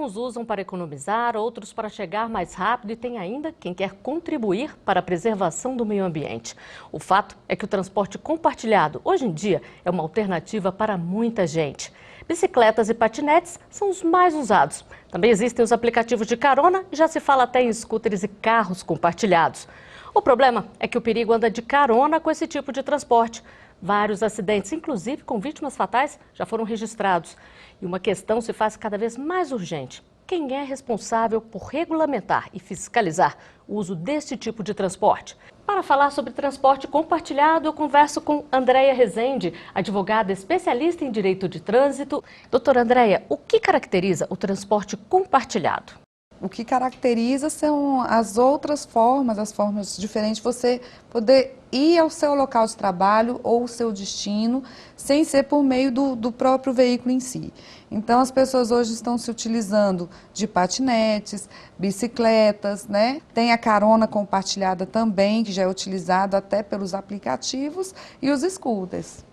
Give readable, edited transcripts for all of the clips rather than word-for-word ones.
Uns usam para economizar, outros para chegar mais rápido e tem ainda quem quer contribuir para a preservação do meio ambiente. O fato é que o transporte compartilhado, hoje em dia, é uma alternativa para muita gente. Bicicletas e patinetes são os mais usados. Também existem os aplicativos de carona e já se fala até em scooters e carros compartilhados. O problema é que o perigo anda de carona com esse tipo de transporte. Vários acidentes, inclusive com vítimas fatais, já foram registrados. E uma questão se faz cada vez mais urgente. Quem é responsável por regulamentar e fiscalizar o uso deste tipo de transporte? Para falar sobre transporte compartilhado, eu converso com Andréia Rezende, advogada especialista em direito de trânsito. Doutora Andréia, o que caracteriza o transporte compartilhado? O que caracteriza são as outras formas, as formas diferentes de você poder ir ao seu local de trabalho ou o seu destino, sem ser por meio do próprio veículo em si. Então, as pessoas hoje estão se utilizando de patinetes, bicicletas, né? Tem a carona compartilhada também, que já é utilizada até pelos aplicativos, e os scooters.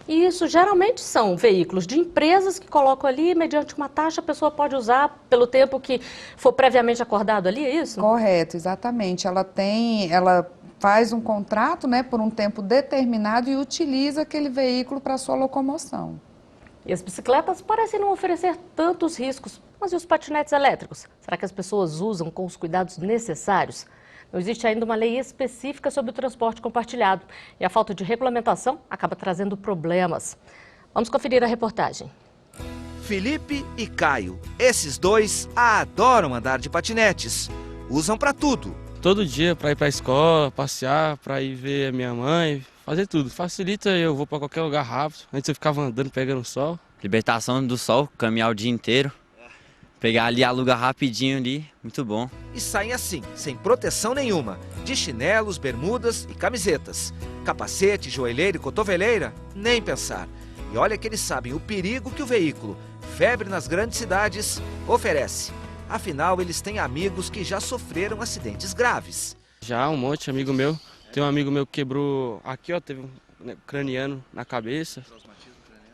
E isso geralmente são veículos de empresas que colocam ali, mediante uma taxa, a pessoa pode usar pelo tempo que for previamente acordado ali, é isso? Correto, exatamente. Ela faz um contrato, né, por um tempo determinado e utiliza aquele veículo para sua locomoção. E as bicicletas parecem não oferecer tantos riscos, mas e os patinetes elétricos? Será que as pessoas usam com os cuidados necessários? Não existe ainda uma lei específica sobre o transporte compartilhado e a falta de regulamentação acaba trazendo problemas. Vamos conferir a reportagem. Felipe e Caio, esses dois adoram andar de patinetes. Usam para tudo. Todo dia para ir para a escola, passear, para ir ver a minha mãe, fazer tudo. Facilita, eu vou para qualquer lugar rápido. Antes eu ficava andando, pegando sol. Libertação do sol, caminhar o dia inteiro. Pegar ali, aluga rapidinho ali, muito bom. E saem assim, sem proteção nenhuma, de chinelos, bermudas e camisetas. Capacete, joelheira e cotoveleira, nem pensar. E olha que eles sabem o perigo que o veículo, febre nas grandes cidades, oferece. Afinal, eles têm amigos que já sofreram acidentes graves. Já um monte, amigo meu. Tem um amigo meu que quebrou aqui, ó, teve um craniano na cabeça.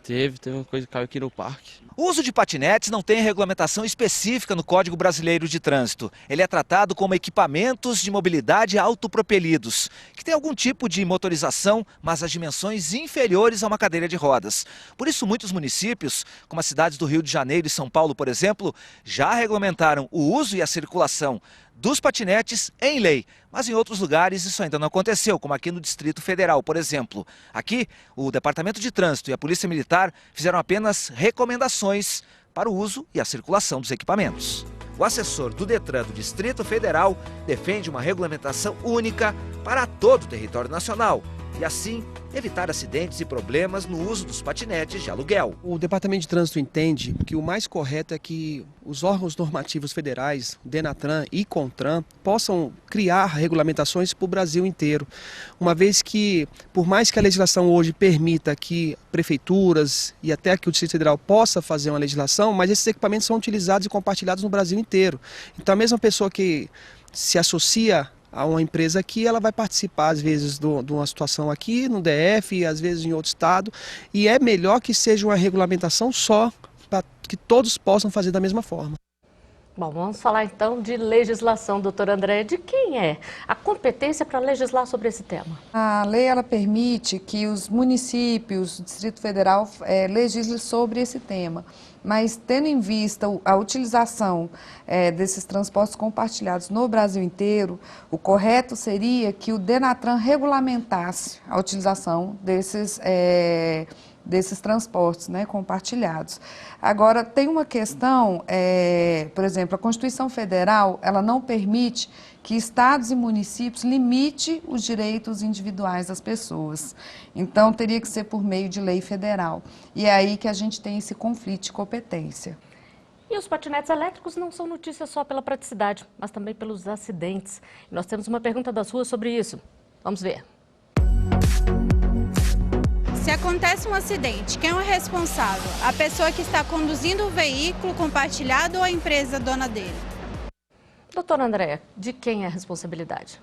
Teve uma coisa que caiu aqui no parque. O uso de patinetes não tem regulamentação específica no Código Brasileiro de Trânsito. Ele é tratado como equipamentos de mobilidade autopropelidos, que tem algum tipo de motorização, mas as dimensões inferiores a uma cadeira de rodas. Por isso, muitos municípios, como as cidades do Rio de Janeiro e São Paulo, por exemplo, já regulamentaram o uso e a circulação dos patinetes em lei, mas em outros lugares isso ainda não aconteceu, como aqui no Distrito Federal, por exemplo. Aqui, o Departamento de Trânsito e a Polícia Militar fizeram apenas recomendações para o uso e a circulação dos equipamentos. O assessor do Detran do Distrito Federal defende uma regulamentação única para todo o território nacional e, assim, evitar acidentes e problemas no uso dos patinetes de aluguel. O Departamento de Trânsito entende que o mais correto é que os órgãos normativos federais, Denatran e Contran, possam criar regulamentações para o Brasil inteiro. Uma vez que, por mais que a legislação hoje permita que prefeituras e até que o Distrito Federal possa fazer uma legislação, mas esses equipamentos são utilizados e compartilhados no Brasil inteiro. Então a mesma pessoa que se associa a uma empresa aqui, ela vai participar às vezes de uma situação aqui no DF, às vezes em outro estado, e é melhor que seja uma regulamentação só, para que todos possam fazer da mesma forma. Bom, vamos falar então de legislação, doutora Andréia. De quem é a competência para legislar sobre esse tema? A lei ela permite que os municípios, o Distrito Federal, legislem sobre esse tema. Mas tendo em vista a utilização desses transportes compartilhados no Brasil inteiro, o correto seria que o Denatran regulamentasse a utilização desses transportes, né, compartilhados. Agora, tem uma questão, por exemplo, a Constituição Federal, ela não permite que estados e municípios limite os direitos individuais das pessoas. Então, teria que ser por meio de lei federal. E é aí que a gente tem esse conflito de competência. E os patinetes elétricos não são notícia só pela praticidade, mas também pelos acidentes. E nós temos uma pergunta das ruas sobre isso. Vamos ver. Se acontece um acidente, quem é o responsável? A pessoa que está conduzindo o veículo compartilhado ou a empresa dona dele? Doutora Andréia, de quem é a responsabilidade?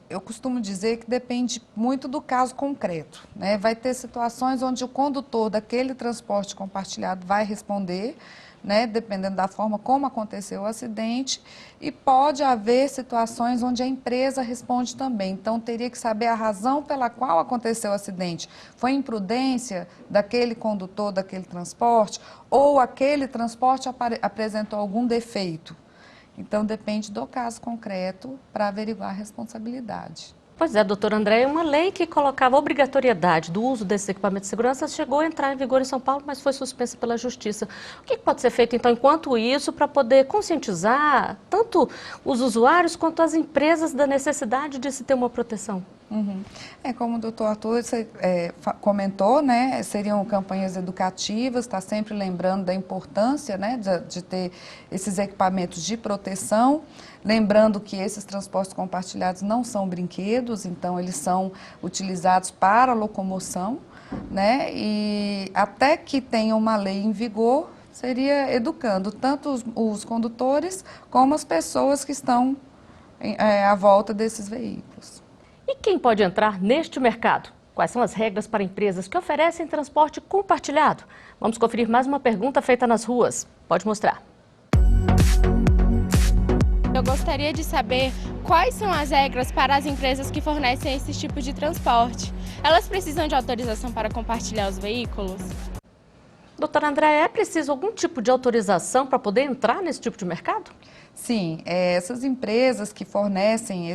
Eu costumo dizer que depende muito do caso concreto, né? Vai ter situações onde o condutor daquele transporte compartilhado vai responder, né, dependendo da forma como aconteceu o acidente, e pode haver situações onde a empresa responde também. Então, teria que saber a razão pela qual aconteceu o acidente. Foi imprudência daquele condutor daquele transporte ou aquele transporte apresentou algum defeito? Então, depende do caso concreto para averiguar a responsabilidade. Pois é, doutora Andréia, uma lei que colocava obrigatoriedade do uso desses equipamentos de segurança chegou a entrar em vigor em São Paulo, mas foi suspensa pela Justiça. O que pode ser feito, então, enquanto isso, para poder conscientizar tanto os usuários quanto as empresas da necessidade de se ter uma proteção? Como o doutor Arthur comentou, né, seriam campanhas educativas, está sempre lembrando da importância, né, de ter esses equipamentos de proteção, lembrando que esses transportes compartilhados não são brinquedos, então eles são utilizados para locomoção, né, e até que tenha uma lei em vigor, seria educando tanto os condutores como as pessoas que estão à volta desses veículos. E quem pode entrar neste mercado? Quais são as regras para empresas que oferecem transporte compartilhado? Vamos conferir mais uma pergunta feita nas ruas. Pode mostrar. Eu gostaria de saber quais são as regras para as empresas que fornecem esse tipo de transporte. Elas precisam de autorização para compartilhar os veículos? Doutora Andréia, é preciso algum tipo de autorização para poder entrar nesse tipo de mercado? Sim, essas empresas que fornecem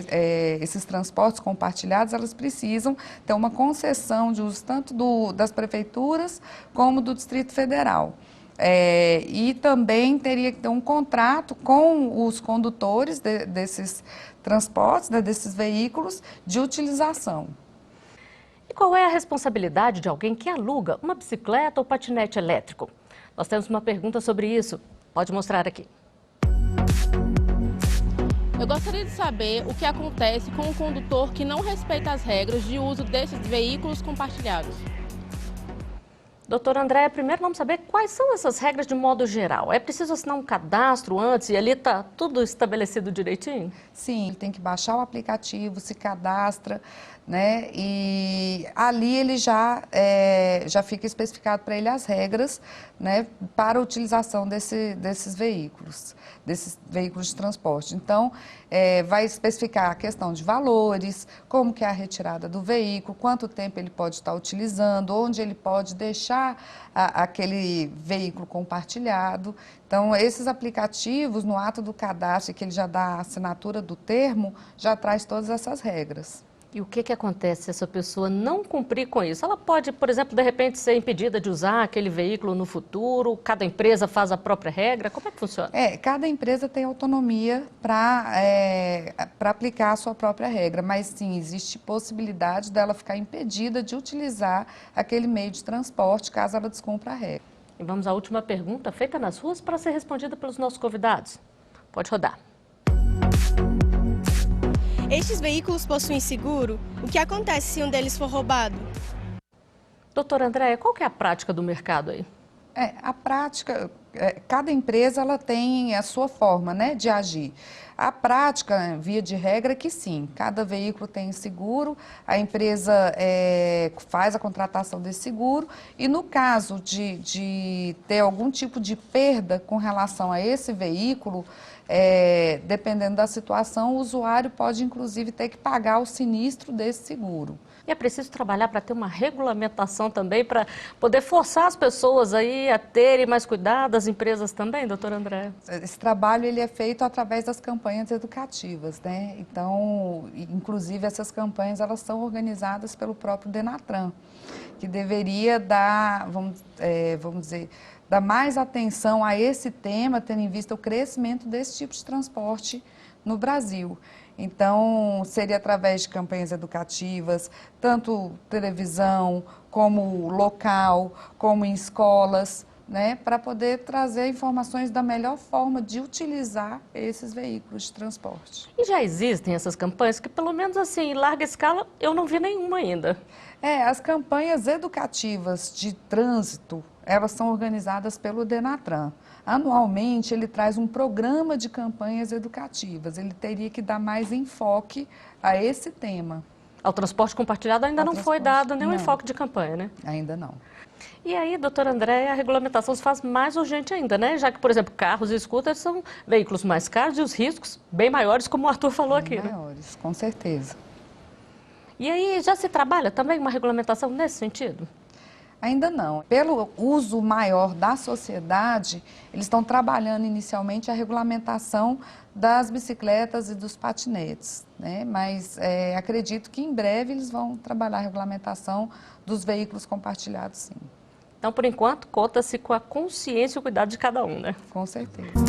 esses transportes compartilhados, elas precisam ter uma concessão de uso tanto das prefeituras como do Distrito Federal. E também teria que ter um contrato com os condutores desses transportes, desses veículos, de utilização. E qual é a responsabilidade de alguém que aluga uma bicicleta ou patinete elétrico? Nós temos uma pergunta sobre isso. Pode mostrar aqui. Eu gostaria de saber o que acontece com o condutor que não respeita as regras de uso desses veículos compartilhados. Doutora Andréia, primeiro vamos saber quais são essas regras de modo geral. É preciso assinar um cadastro antes e ali está tudo estabelecido direitinho? Sim, ele tem que baixar o aplicativo, se cadastra, né? E ali ele já fica especificado para ele as regras, né, para a utilização desses veículos de transporte. Então, vai especificar a questão de valores, como que é a retirada do veículo, quanto tempo ele pode estar utilizando, onde ele pode deixar aquele veículo compartilhado. Então, esses aplicativos, no ato do cadastro, que ele já dá a assinatura do termo, já traz todas essas regras. E o que acontece se essa pessoa não cumprir com isso? Ela pode, por exemplo, de repente ser impedida de usar aquele veículo no futuro? Cada empresa faz a própria regra? Como é que funciona? Cada empresa tem autonomia para aplicar a sua própria regra, mas sim, existe possibilidade dela ficar impedida de utilizar aquele meio de transporte caso ela descumpra a regra. E vamos à última pergunta feita nas ruas para ser respondida pelos nossos convidados. Pode rodar. Estes veículos possuem seguro? O que acontece se um deles for roubado? Doutora Andréia, qual que é a prática do mercado aí? A prática, cada empresa ela tem a sua forma, né, de agir. A prática, via de regra, é que sim, cada veículo tem seguro, a empresa faz a contratação desse seguro e no caso de ter algum tipo de perda com relação a esse veículo, dependendo da situação, o usuário pode inclusive ter que pagar o sinistro desse seguro. E é preciso trabalhar para ter uma regulamentação também, para poder forçar as pessoas aí a terem mais cuidado, as empresas também, doutora Andréia? Esse trabalho ele é feito através das campanhas educativas, né? Então, inclusive essas campanhas elas são organizadas pelo próprio Denatran, que deveria dar, vamos dizer, dar mais atenção a esse tema, tendo em vista o crescimento desse tipo de transporte no Brasil. Então, seria através de campanhas educativas, tanto televisão, como local, como em escolas, né, para poder trazer informações da melhor forma de utilizar esses veículos de transporte. E já existem essas campanhas que, pelo menos assim, em larga escala, eu não vi nenhuma ainda. As campanhas educativas de trânsito, elas são organizadas pelo Denatran. Anualmente, ele traz um programa de campanhas educativas. Ele teria que dar mais enfoque a esse tema. Ao transporte compartilhado ainda não foi dado nenhum não. enfoque de campanha, né? Ainda não. E aí, doutora Andréia, a regulamentação se faz mais urgente ainda, né? Já que, por exemplo, carros e scooters são veículos mais caros e os riscos bem maiores, como o Arthur falou aqui, né? Maiores, com certeza. E aí, já se trabalha também uma regulamentação nesse sentido? Ainda não. Pelo uso maior da sociedade, eles estão trabalhando inicialmente a regulamentação das bicicletas e dos patinetes, né? Mas acredito que em breve eles vão trabalhar a regulamentação dos veículos compartilhados, sim. Então, por enquanto, conta-se com a consciência e o cuidado de cada um, né? Com certeza.